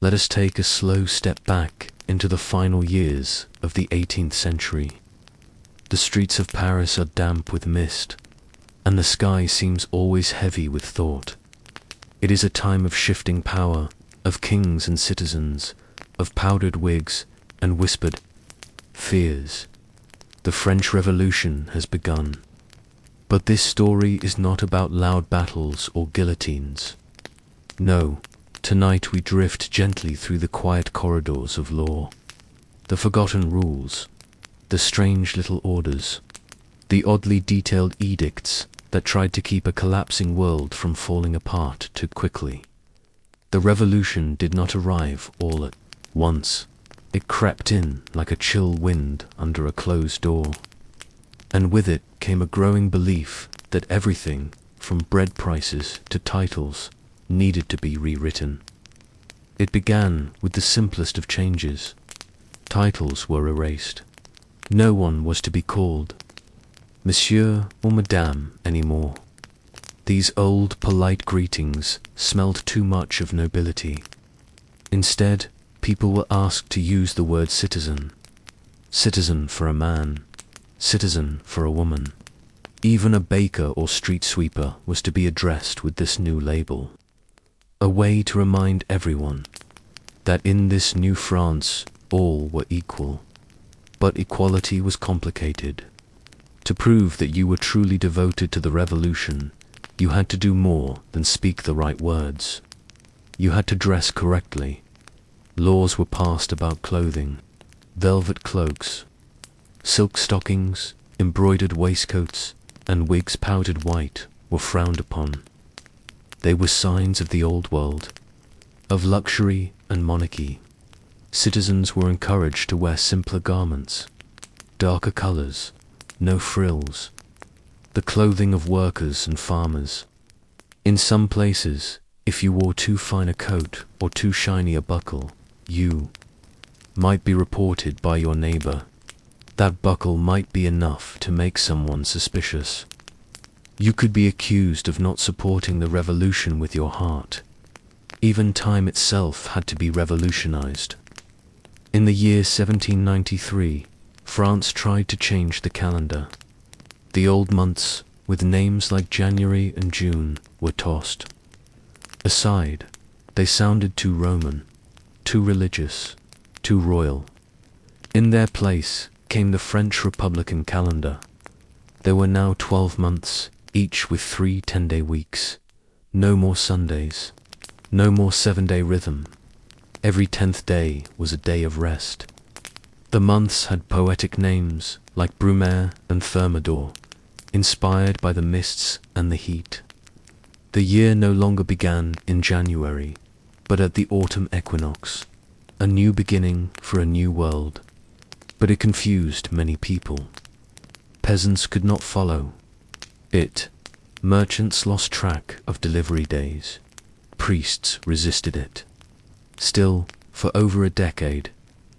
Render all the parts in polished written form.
Let us take a slow step back into the final years of the 18th century. The streets of Paris are damp with mist, and the sky seems always heavy with thought. It is a time of shifting power, of kings and citizens, of powdered wigs and whispered fears. The French Revolution has begun. But this story is not about loud battles or guillotines. No, tonight we drift gently through the quiet corridors of law. The forgotten rules, the strange little orders, the oddly detailed edicts that tried to keep a collapsing world from falling apart too quickly. The revolution did not arrive all at once. It crept in like a chill wind under a closed door. And with it came a growing belief that everything, from bread prices to titles, needed to be rewritten. It began with the simplest of changes. Titles were erased. No one was to be called Monsieur or Madame anymore. These old, polite greetings smelled too much of nobility. Instead, people were asked to use the word citizen. Citizen for a man, citizen for a woman. Even a baker or street sweeper was to be addressed with this new label. A way to remind everyone that in this new France all were equal. But equality was complicated. To prove that you were truly devoted to the revolution, you had to do more than speak the right words. You had to dress correctly. Laws were passed about clothing, velvet cloaks, silk stockings, embroidered waistcoats, and wigs powdered white were frowned upon. They were signs of the old world, of luxury and monarchy. Citizens were encouraged to wear simpler garments, darker colors, no frills, the clothing of workers and farmers. In some places, if you wore too fine a coat or too shiny a buckle, you might be reported by your neighbor. That buckle might be enough to make someone suspicious. You could be accused of not supporting the revolution with your heart. Even time itself had to be revolutionized. In the year 1793, France tried to change the calendar. The old months, with names like January and June, were tossed aside. They sounded too Roman, too religious, too royal. In their place came the French Republican calendar. There were now 12 months, each with 3 10-day weeks. No more Sundays, no more 7-day rhythm. Every 10th day was a day of rest. The months had poetic names like Brumaire and Thermidor, inspired by the mists and the heat. The year no longer began in January, but at the autumn equinox, a new beginning for a new world. But it confused many people. Peasants could not follow it. Merchants lost track of delivery days. Priests resisted it. Still, for over a decade,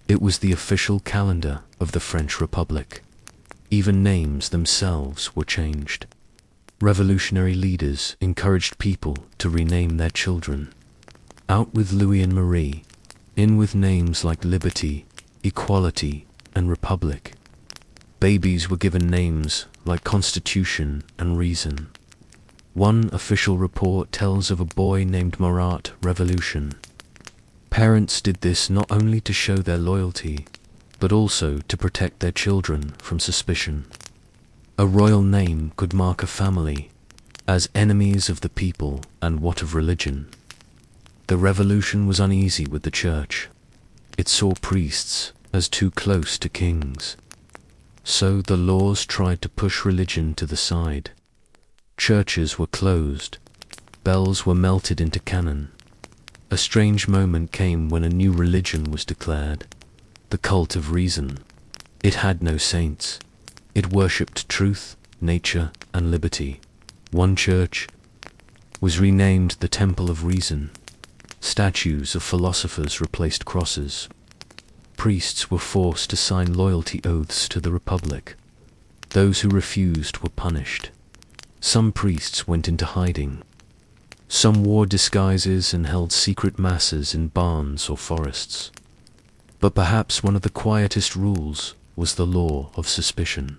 it was the official calendar of the French Republic. Even names themselves were changed. Revolutionary leaders encouraged people to rename their children. Out with Louis and Marie, in with names like Liberty, Equality, and Republic. Babies were given names like Constitution and Reason. One official report tells of a boy named Marat Revolution. Parents did this not only to show their loyalty, but also to protect their children from suspicion. A royal name could mark a family as enemies of the people and what of religion. The revolution was uneasy with the church. It saw priests as too close to kings. So the laws tried to push religion to the side. Churches were closed. Bells were melted into cannon. A strange moment came when a new religion was declared, the cult of reason. It had no saints. It worshipped truth, nature, and liberty. One church was renamed the Temple of Reason. Statues of philosophers replaced crosses. Priests were forced to sign loyalty oaths to the Republic. Those who refused were punished. Some priests went into hiding. Some wore disguises and held secret masses in barns or forests. But perhaps one of the quietest rules was the law of suspicion.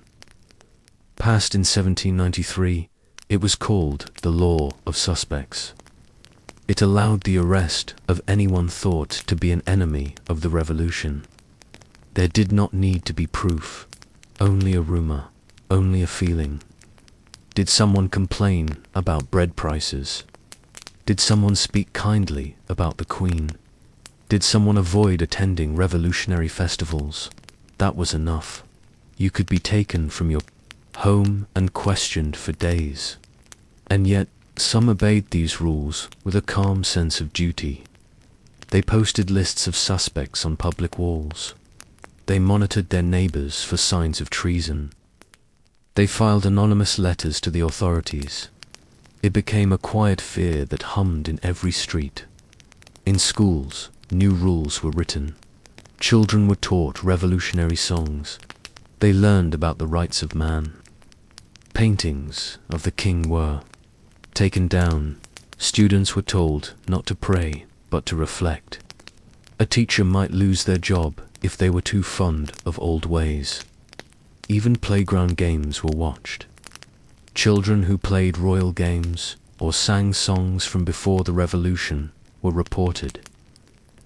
Passed in 1793, it was called the Law of Suspects. It allowed the arrest of anyone thought to be an enemy of the revolution. There did not need to be proof, only a rumor, only a feeling. Did someone complain about bread prices? Did someone speak kindly about the Queen? Did someone avoid attending revolutionary festivals? That was enough. You could be taken from your home and questioned for days. And yet, some obeyed these rules with a calm sense of duty. They posted lists of suspects on public walls. They monitored their neighbors for signs of treason. They filed anonymous letters to the authorities. It became a quiet fear that hummed in every street. In schools, new rules were written. Children were taught revolutionary songs. They learned about the rights of man. Paintings of the king were taken down. Students were told not to pray, but to reflect. A teacher might lose their job if they were too fond of old ways. Even playground games were watched. Children who played royal games or sang songs from before the revolution were reported.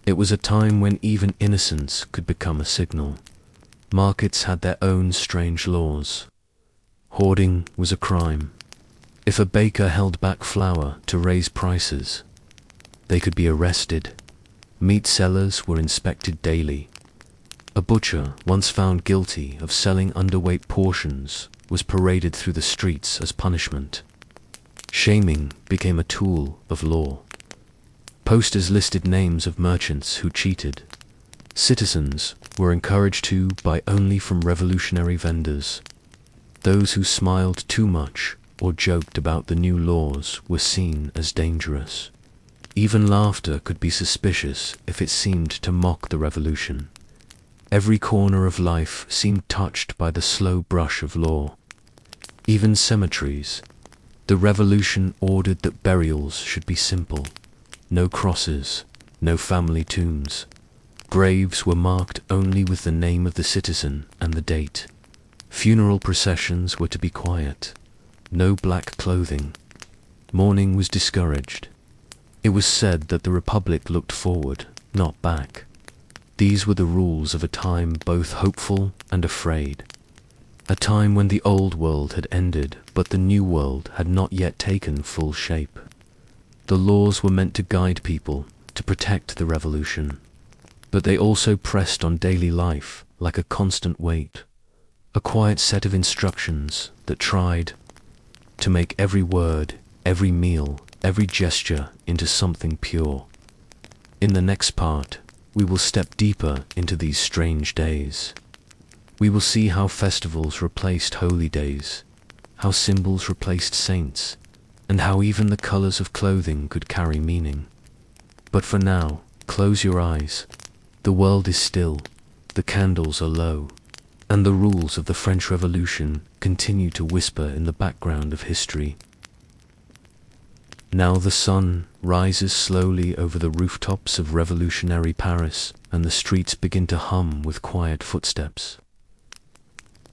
It was a time when even innocence could become a signal. Markets had their own strange laws. Hoarding was a crime. If a baker held back flour to raise prices, they could be arrested. Meat sellers were inspected daily. A butcher, once found guilty of selling underweight portions, was paraded through the streets as punishment. Shaming became a tool of law. Posters listed names of merchants who cheated. Citizens were encouraged to buy only from revolutionary vendors. Those who smiled too much or joked about the new laws were seen as dangerous. Even laughter could be suspicious if it seemed to mock the revolution. Every corner of life seemed touched by the slow brush of law. Even cemeteries. The revolution ordered that burials should be simple. No crosses, no family tombs. Graves were marked only with the name of the citizen and the date. Funeral processions were to be quiet. No black clothing. Mourning was discouraged. It was said that the Republic looked forward, not back. These were the rules of a time both hopeful and afraid. A time when the old world had ended, but the new world had not yet taken full shape. The laws were meant to guide people, to protect the revolution. But they also pressed on daily life like a constant weight. A quiet set of instructions that tried to make every word, every meal, every gesture into something pure. In the next part, we will step deeper into these strange days. We will see how festivals replaced holy days, how symbols replaced saints, and how even the colors of clothing could carry meaning. But for now, close your eyes. The world is still, the candles are low, and the rules of the French Revolution continue to whisper in the background of history. Now the sun rises slowly over the rooftops of revolutionary Paris, and the streets begin to hum with quiet footsteps.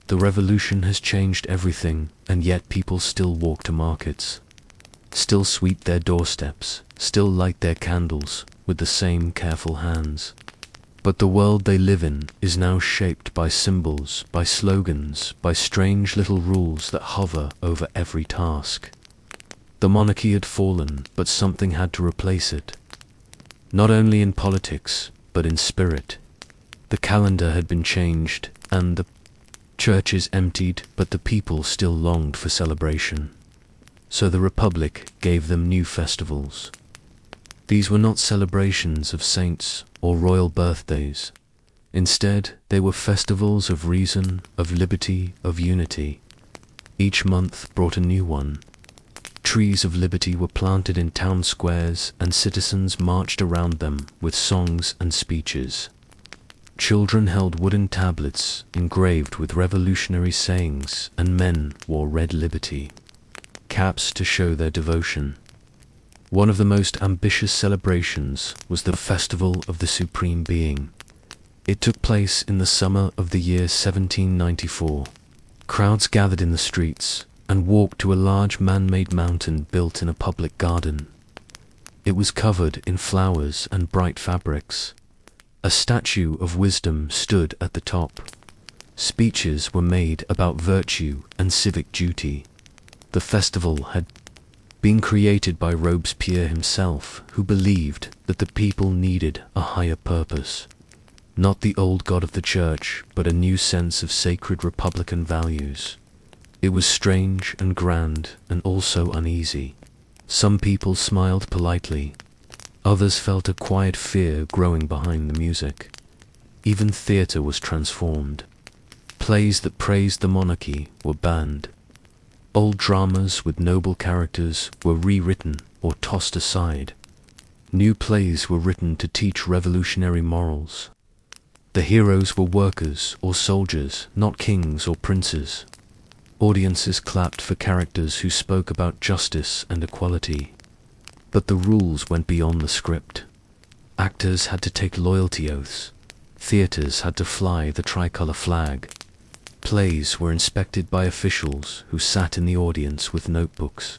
The revolution has changed everything, and yet people still walk to markets, still sweep their doorsteps, still light their candles with the same careful hands. But the world they live in is now shaped by symbols, by slogans, by strange little rules that hover over every task. The monarchy had fallen, but something had to replace it. Not only in politics, but in spirit. The calendar had been changed, and the churches emptied, but the people still longed for celebration. So the Republic gave them new festivals. These were not celebrations of saints or royal birthdays. Instead, they were festivals of reason, of liberty, of unity. Each month brought a new one. Trees of liberty were planted in town squares, and citizens marched around them with songs and speeches. Children held wooden tablets engraved with revolutionary sayings, and men wore red liberty caps to show their devotion. One of the most ambitious celebrations was the Festival of the Supreme Being. It took place in the summer of the year 1794. Crowds gathered in the streets and walked to a large man-made mountain built in a public garden. It was covered in flowers and bright fabrics. A statue of wisdom stood at the top. Speeches were made about virtue and civic duty. The festival had been created by Robespierre himself, who believed that the people needed a higher purpose. Not the old God of the church, but a new sense of sacred republican values. It was strange and grand and also uneasy. Some people smiled politely. Others felt a quiet fear growing behind the music. Even theatre was transformed. Plays that praised the monarchy were banned. Old dramas with noble characters were rewritten or tossed aside. New plays were written to teach revolutionary morals. The heroes were workers or soldiers, not kings or princes. Audiences clapped for characters who spoke about justice and equality. But the rules went beyond the script. Actors had to take loyalty oaths. Theatres had to fly the tricolour flag. Plays were inspected by officials who sat in the audience with notebooks.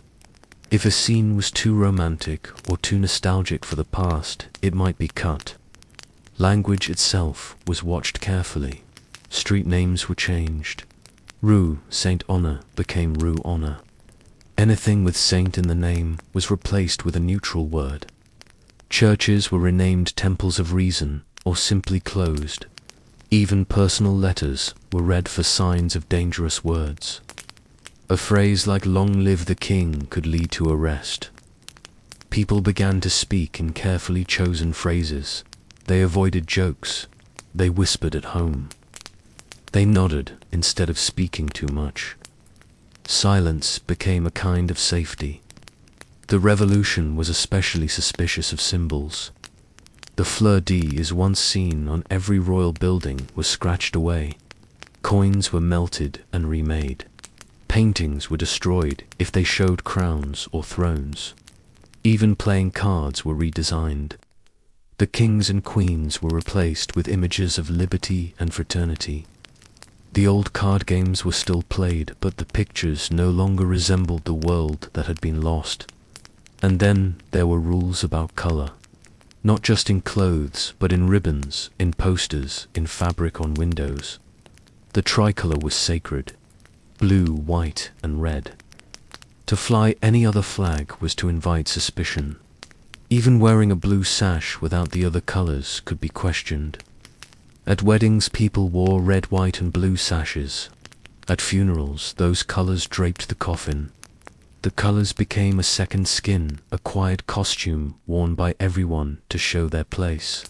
If a scene was too romantic or too nostalgic for the past, it might be cut. Language itself was watched carefully. Street names were changed. Rue Saint Honor became Rue Honor. Anything with saint in the name was replaced with a neutral word. Churches were renamed temples of reason or simply closed. Even personal letters were read for signs of dangerous words. A phrase like "Long live the king" could lead to arrest. People began to speak in carefully chosen phrases. They avoided jokes. They whispered at home. They nodded instead of speaking too much. Silence became a kind of safety. The revolution was especially suspicious of symbols. The fleur-de-lis once seen on every royal building was scratched away. Coins were melted and remade. Paintings were destroyed if they showed crowns or thrones. Even playing cards were redesigned. The kings and queens were replaced with images of liberty and fraternity. The old card games were still played, but the pictures no longer resembled the world that had been lost. And then there were rules about color. Not just in clothes, but in ribbons, in posters, in fabric on windows. The tricolor was sacred. Blue, white, and red. To fly any other flag was to invite suspicion. Even wearing a blue sash without the other colors could be questioned. At weddings, people wore red, white, and blue sashes. At funerals, those colors draped the coffin. The colors became a second skin, a quiet costume worn by everyone to show their place.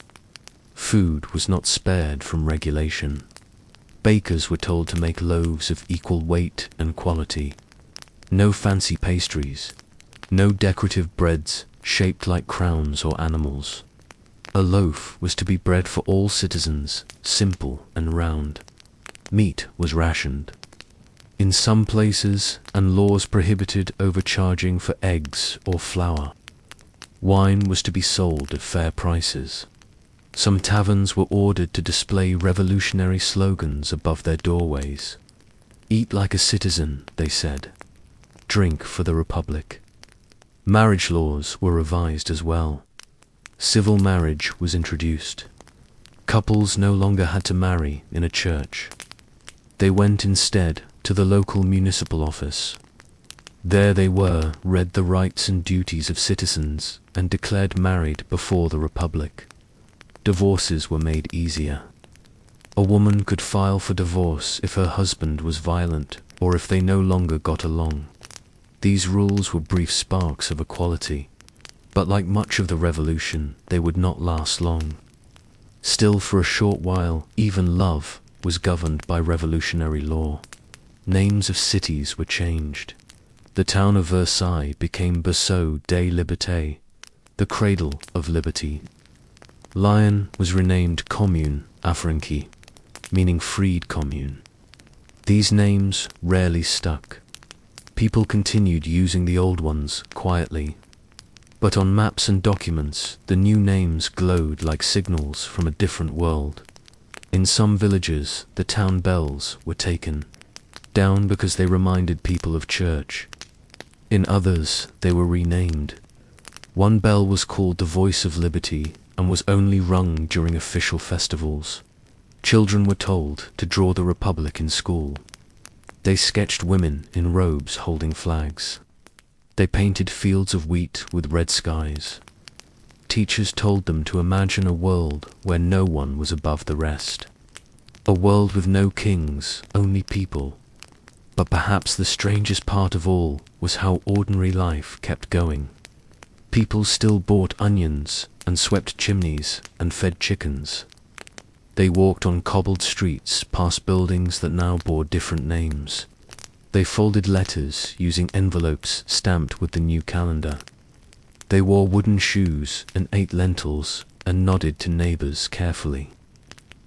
Food was not spared from regulation. Bakers were told to make loaves of equal weight and quality. No fancy pastries. No decorative breads shaped like crowns or animals. A loaf was to be bread for all citizens, simple and round. Meat was rationed. In some places, and laws prohibited overcharging for eggs or flour. Wine was to be sold at fair prices. Some taverns were ordered to display revolutionary slogans above their doorways. Eat like a citizen, they said. Drink for the Republic. Marriage laws were revised as well. Civil marriage was introduced. Couples no longer had to marry in a church. They went instead to the local municipal office. There they were, read the rights and duties of citizens, and declared married before the Republic. Divorces were made easier. A woman could file for divorce if her husband was violent or if they no longer got along. These rules were brief sparks of equality. But like much of the revolution, they would not last long. Still, for a short while, even love was governed by revolutionary law. Names of cities were changed. The town of Versailles became Berceau des Libertés, the cradle of liberty. Lyon was renamed Commune Affranchie, meaning freed commune. These names rarely stuck. People continued using the old ones quietly. But on maps and documents, the new names glowed like signals from a different world. In some villages, the town bells were taken down because they reminded people of church. In others, they were renamed. One bell was called the Voice of Liberty and was only rung during official festivals. Children were told to draw the Republic in school. They sketched women in robes holding flags. They painted fields of wheat with red skies. Teachers told them to imagine a world where no one was above the rest. A world with no kings, only people. But perhaps the strangest part of all was how ordinary life kept going. People still bought onions and swept chimneys and fed chickens. They walked on cobbled streets past buildings that now bore different names. They folded letters using envelopes stamped with the new calendar. They wore wooden shoes and ate lentils and nodded to neighbors carefully.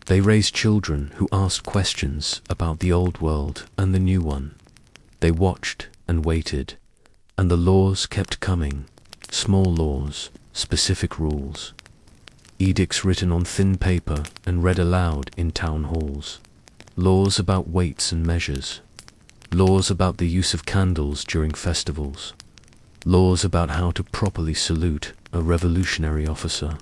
They raised children who asked questions about the old world and the new one. They watched and waited, and the laws kept coming. Small laws, specific rules. Edicts written on thin paper and read aloud in town halls. Laws about weights and measures. Laws about the use of candles during festivals. Laws about how to properly salute a revolutionary officer.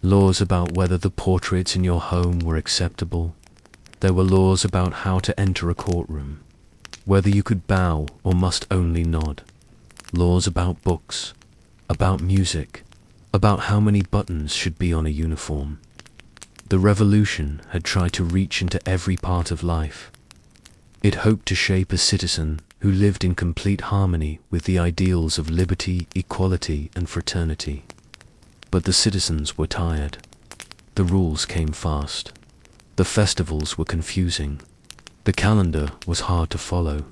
Laws about whether the portraits in your home were acceptable. There were laws about how to enter a courtroom, whether you could bow or must only nod. Laws about books, about music, about how many buttons should be on a uniform. The revolution had tried to reach into every part of life. It hoped to shape a citizen who lived in complete harmony with the ideals of liberty, equality, and fraternity. But the citizens were tired. The rules came fast. The festivals were confusing. The calendar was hard to follow.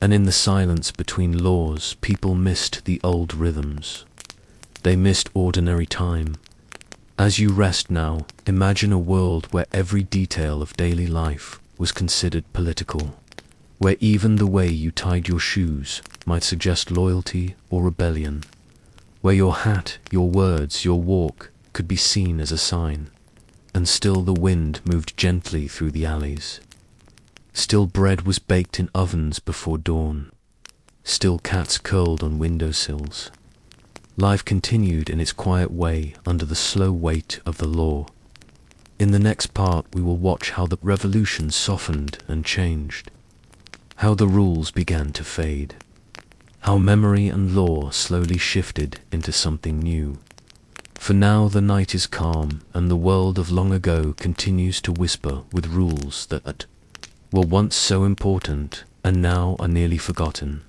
And in the silence between laws, people missed the old rhythms. They missed ordinary time. As you rest now, imagine a world where every detail of daily life was considered political, where even the way you tied your shoes might suggest loyalty or rebellion, where your hat, your words, your walk could be seen as a sign, and still the wind moved gently through the alleys. Still bread was baked in ovens before dawn. Still cats curled on windowsills. Life continued in its quiet way under the slow weight of the law. In the next part we will watch how the revolution softened and changed, how the rules began to fade, how memory and law slowly shifted into something new. For now the night is calm, and the world of long ago continues to whisper with rules that were once so important and now are nearly forgotten.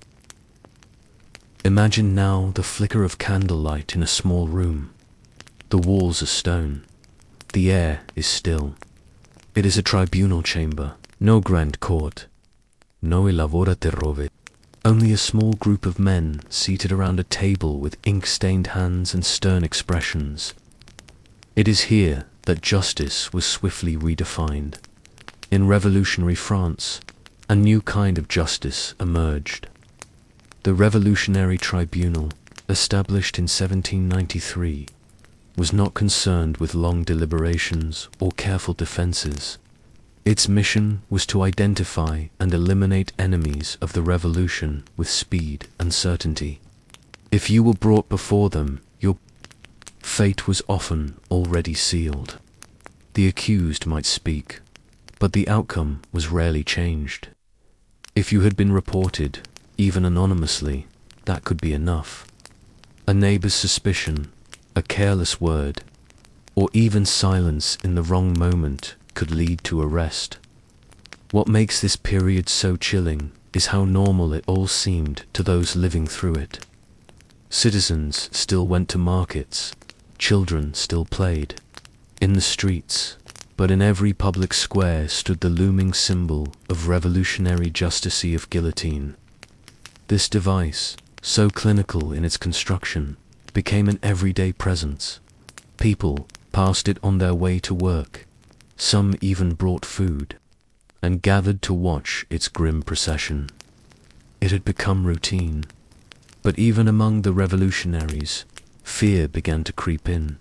Imagine now the flicker of candlelight in a small room. The walls are stone. The air is still. It is a tribunal chamber, no grand court, no elaborate robe. Only a small group of men seated around a table with ink-stained hands and stern expressions. It is here that justice was swiftly redefined. In revolutionary France, a new kind of justice emerged. The Revolutionary Tribunal, established in 1793, was not concerned with long deliberations or careful defenses. Its mission was to identify and eliminate enemies of the revolution with speed and certainty. If you were brought before them, your fate was often already sealed. The accused might speak, but the outcome was rarely changed. If you had been reported, even anonymously, that could be enough. A neighbor's suspicion, a careless word, or even silence in the wrong moment could lead to arrest. What makes this period so chilling is how normal it all seemed to those living through it. Citizens still went to markets, children still played in the streets, but in every public square stood the looming symbol of revolutionary justice of guillotine. This device, so clinical in its construction, became an everyday presence. People passed it on their way to work. Some even brought food, and gathered to watch its grim procession. It had become routine. But even among the revolutionaries, fear began to creep in.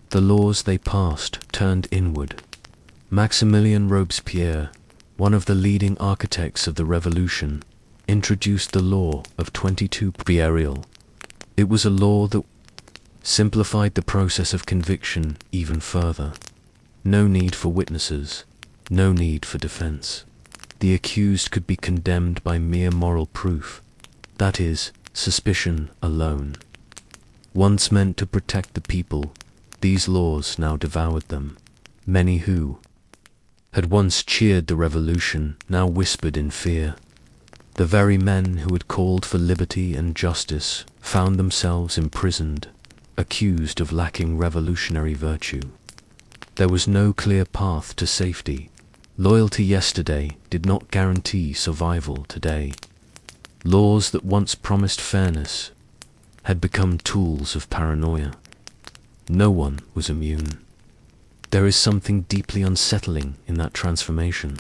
The laws they passed turned inward. Maximilien Robespierre, one of the leading architects of the revolution, introduced the law of 22 Prierial. It was a law that simplified the process of conviction even further. No need for witnesses, no need for defense. The accused could be condemned by mere moral proof, that is, suspicion alone. Once meant to protect the people, these laws now devoured them. Many who had once cheered the revolution now whispered in fear. The very men who had called for liberty and justice found themselves imprisoned, accused of lacking revolutionary virtue. There was no clear path to safety. Loyalty yesterday did not guarantee survival today. Laws that once promised fairness had become tools of paranoia. No one was immune. There is something deeply unsettling in that transformation.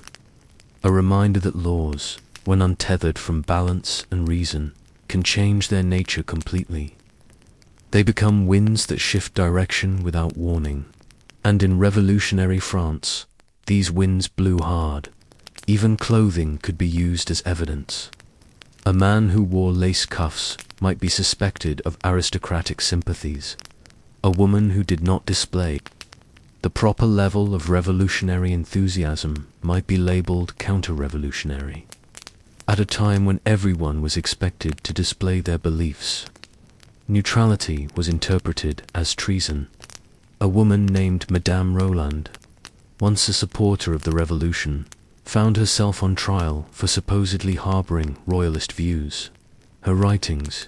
A reminder that laws, when untethered from balance and reason, can change their nature completely. They become winds that shift direction without warning. And in revolutionary France, these winds blew hard. Even clothing could be used as evidence. A man who wore lace cuffs might be suspected of aristocratic sympathies. A woman who did not display the proper level of revolutionary enthusiasm might be labeled counter-revolutionary. At a time when everyone was expected to display their beliefs, neutrality was interpreted as treason. A woman named Madame Roland, once a supporter of the revolution, found herself on trial for supposedly harboring royalist views. Her writings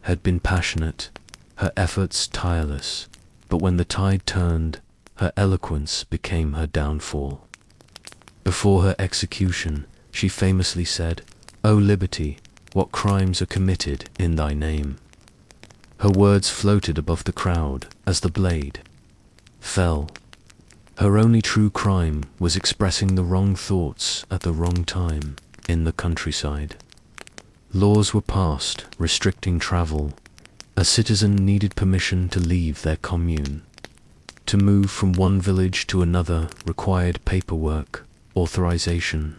had been passionate, her efforts tireless, but when the tide turned, her eloquence became her downfall. Before her execution, she famously said, "O liberty, what crimes are committed in thy name?" Her words floated above the crowd as the blade fell. Her only true crime was expressing the wrong thoughts at the wrong time in the countryside. Laws were passed restricting travel. A citizen needed permission to leave their commune. To move from one village to another required paperwork, authorization,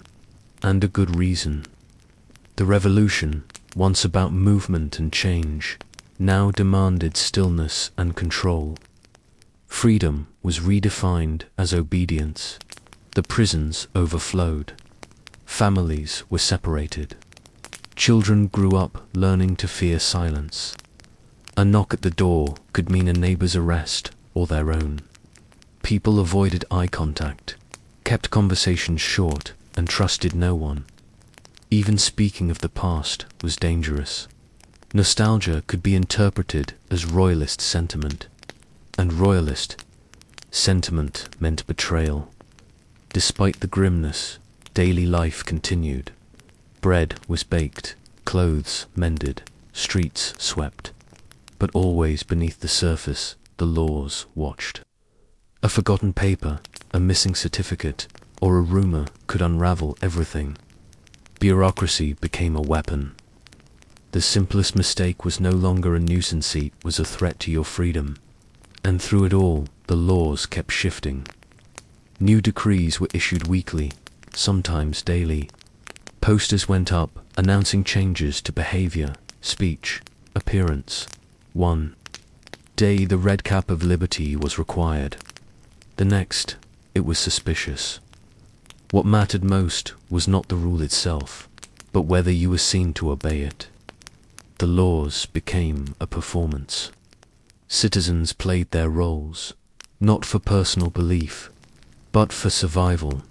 and a good reason. The revolution, once about movement and change, now demanded stillness and control. Freedom was redefined as obedience. The prisons overflowed. Families were separated. Children grew up learning to fear silence. A knock at the door could mean a neighbor's arrest or their own. People avoided eye contact, kept conversations short, and trusted no one. Even speaking of the past was dangerous. Nostalgia could be interpreted as royalist sentiment, and royalist sentiment meant betrayal. Despite the grimness, daily life continued. Bread was baked, clothes mended, streets swept. But always beneath the surface, the laws watched. A forgotten paper, a missing certificate, or a rumor could unravel everything. Bureaucracy became a weapon. The simplest mistake was no longer a nuisance, it was a threat to your freedom. And through it all, the laws kept shifting. New decrees were issued weekly, sometimes daily. Posters went up announcing changes to behavior, speech, appearance. One day the red cap of liberty was required. The next, it was suspicious. What mattered most was not the rule itself, but whether you were seen to obey it. The laws became a performance. Citizens played their roles, not for personal belief, but for survival.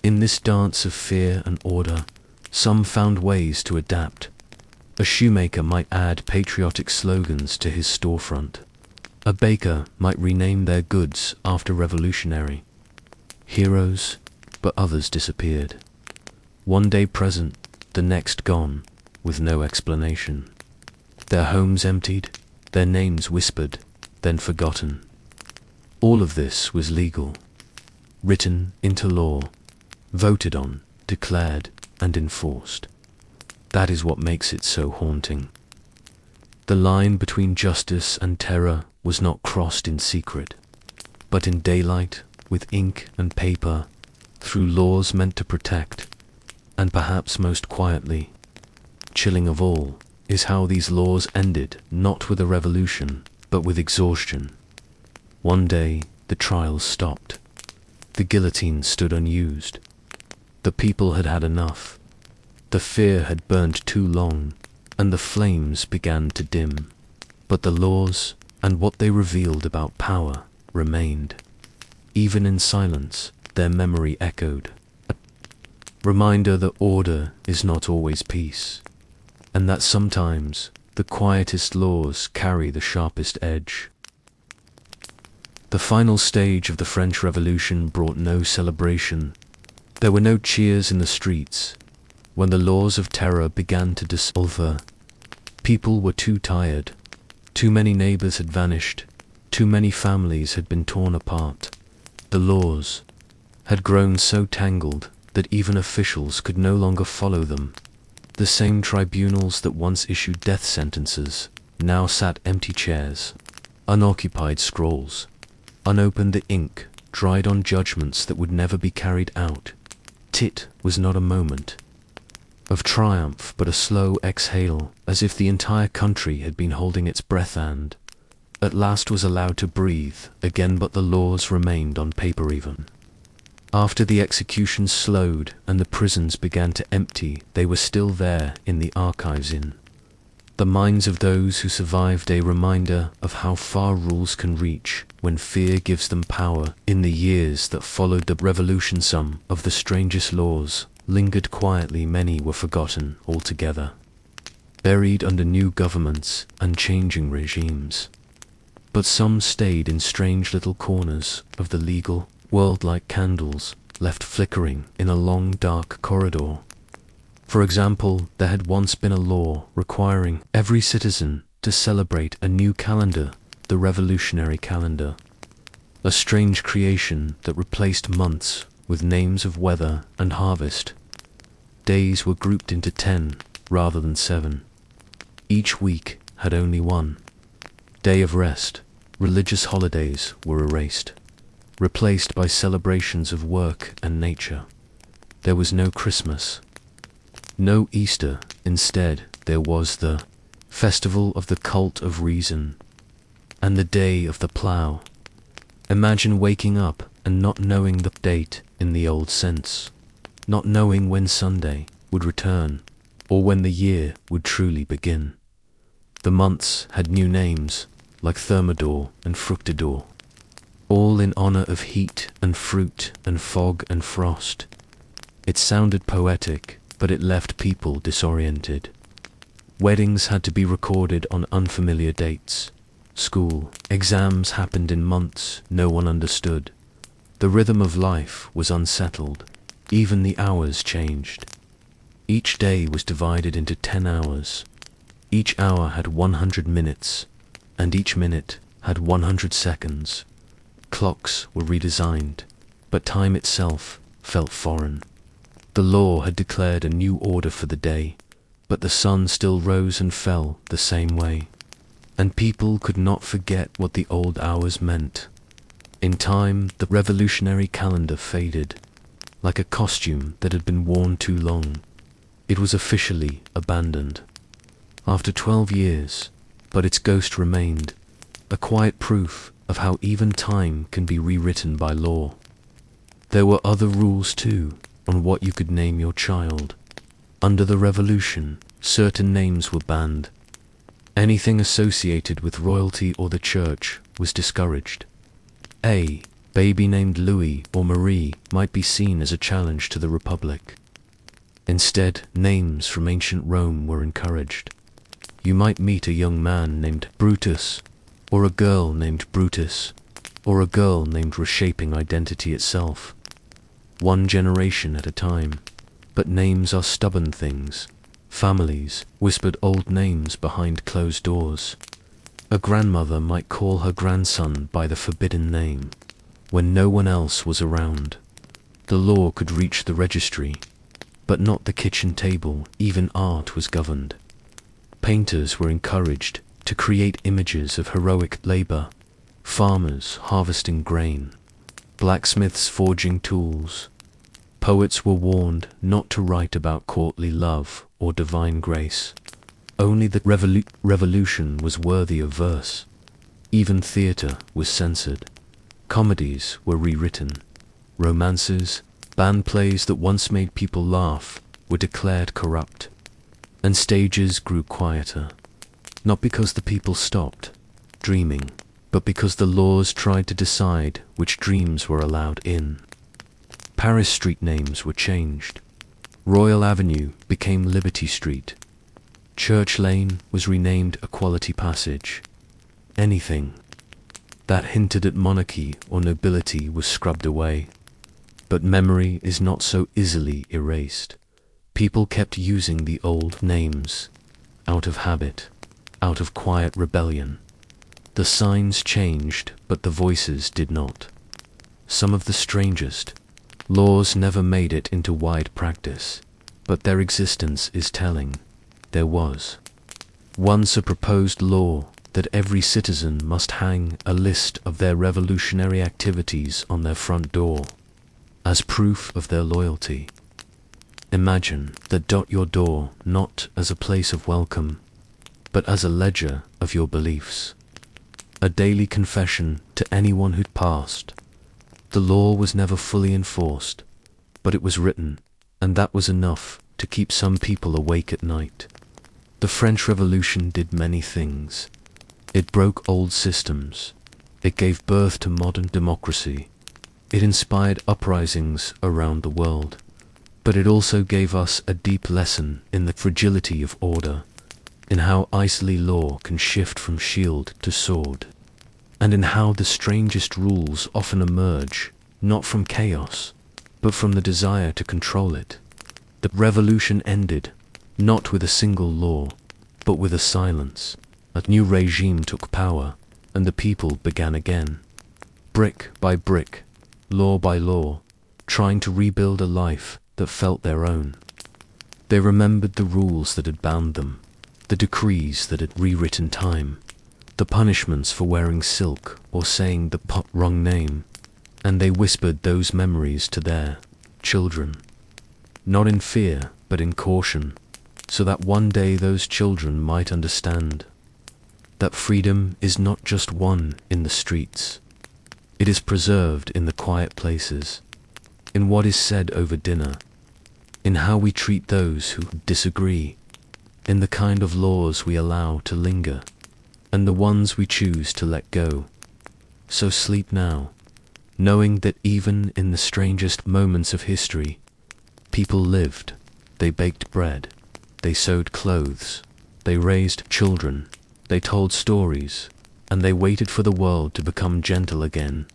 In this dance of fear and order, some found ways to adapt. A shoemaker might add patriotic slogans to his storefront. A baker might rename their goods after revolutionary heroes, but others disappeared. One day present, the next gone, with no explanation. Their homes emptied, their names whispered, then forgotten. All of this was legal, written into law, voted on, declared, and enforced. That is what makes it so haunting. The line between justice and terror was not crossed in secret, but in daylight, with ink and paper, through laws meant to protect, and perhaps most quietly, chilling of all, is how these laws ended, not with a revolution, but with exhaustion. One day, the trials stopped. The guillotine stood unused. The people had had enough. The fear had burned too long, and the flames began to dim. But the laws, and what they revealed about power, remained. Even in silence, their memory echoed. A reminder that order is not always peace, and that sometimes the quietest laws carry the sharpest edge. The final stage of the French Revolution brought no celebration. There were no cheers in the streets. When the laws of terror began to dissolve, people were too tired. Too many neighbors had vanished. Too many families had been torn apart. The laws had grown so tangled that even officials could no longer follow them. The same tribunals that once issued death sentences now sat empty chairs, unoccupied scrolls, unopened the ink, dried on judgments that would never be carried out. It was not a moment of triumph, but a slow exhale, as if the entire country had been holding its breath and, at last, was allowed to breathe again. But the laws remained on paper even. After the executions slowed and the prisons began to empty, they were still there in the archives, in the minds of those who survived, a reminder of how far rules can reach when fear gives them power. In the years that followed the revolution, some of the strangest laws lingered quietly. Many were forgotten altogether, buried under new governments and changing regimes. But some stayed in strange little corners of the legal world, like candles left flickering in a long dark corridor. For example, there had once been a law requiring every citizen to celebrate a new calendar, the revolutionary calendar. A strange creation that replaced months with names of weather and harvest. Days were grouped into 10 rather than 7. Each week had only one day of rest. Religious holidays were erased, replaced by celebrations of work and nature. There was no Christmas, no Easter. Instead, there was the festival of the cult of reason and the day of the plow. Imagine waking up and not knowing the date in the old sense, not knowing when Sunday would return or when the year would truly begin. The months had new names, like Thermidor and Fructidor, all in honor of heat and fruit and fog and frost. It sounded poetic, but it left people disoriented. Weddings had to be recorded on unfamiliar dates. School exams happened in months no one understood. The rhythm of life was unsettled. Even the hours changed. Each day was divided into 10 hours. Each hour had 100 minutes, and each minute had 100 seconds. Clocks were redesigned, but time itself felt foreign. The law had declared a new order for the day, but the sun still rose and fell the same way, and people could not forget what the old hours meant. In time, the revolutionary calendar faded, like a costume that had been worn too long. It was officially abandoned. After 12 years, but its ghost remained, a quiet proof of how even time can be rewritten by law. There were other rules too, on what you could name your child. Under the revolution, certain names were banned. Anything associated with royalty or the church was discouraged. A baby named Louis or Marie might be seen as a challenge to the Republic. Instead, names from ancient Rome were encouraged. You might meet a young man named Brutus, or a girl named Brutus, or a girl named reshaping identity itself. One generation at a time. But names are stubborn things. Families whispered old names behind closed doors. A grandmother might call her grandson by the forbidden name when no one else was around. The law could reach the registry, but not the kitchen table. Even art was governed. Painters were encouraged to create images of heroic labor, farmers harvesting grain, blacksmiths forging tools. Poets were warned not to write about courtly love or divine grace. Only the revolution was worthy of verse. Even theatre was censored. Comedies were rewritten. Romances, band plays that once made people laugh, were declared corrupt. And stages grew quieter. Not because the people stopped dreaming, but because the laws tried to decide which dreams were allowed in. Paris street names were changed. Royal Avenue became Liberty Street. Church Lane was renamed Equality Passage. Anything that hinted at monarchy or nobility was scrubbed away. But memory is not so easily erased. People kept using the old names, out of habit, out of quiet rebellion. The signs changed, but the voices did not. Some of the strangest laws never made it into wide practice, but their existence is telling. There was once a proposed law that every citizen must hang a list of their revolutionary activities on their front door, as proof of their loyalty. Imagine that. Your door not as a place of welcome, but as a ledger of your beliefs. A daily confession to anyone who'd passed. The law was never fully enforced, but it was written, and that was enough to keep some people awake at night. The French Revolution did many things. It broke old systems. It gave birth to modern democracy. It inspired uprisings around the world. But it also gave us a deep lesson in the fragility of order, in how easily law can shift from shield to sword, and in how the strangest rules often emerge, not from chaos, but from the desire to control it. The revolution ended, not with a single law, but with a silence. A new regime took power, and the people began again. Brick by brick, law by law, trying to rebuild a life that felt their own. They remembered the rules that had bound them, the decrees that had rewritten time, the punishments for wearing silk or saying the wrong name, and they whispered those memories to their children, not in fear, but in caution, so that one day those children might understand that freedom is not just won in the streets. It is preserved in the quiet places, in what is said over dinner, in how we treat those who disagree, in the kind of laws we allow to linger, and the ones we choose to let go. So sleep now, knowing that even in the strangest moments of history, people lived, they baked bread, they sewed clothes, they raised children, they told stories, and they waited for the world to become gentle again.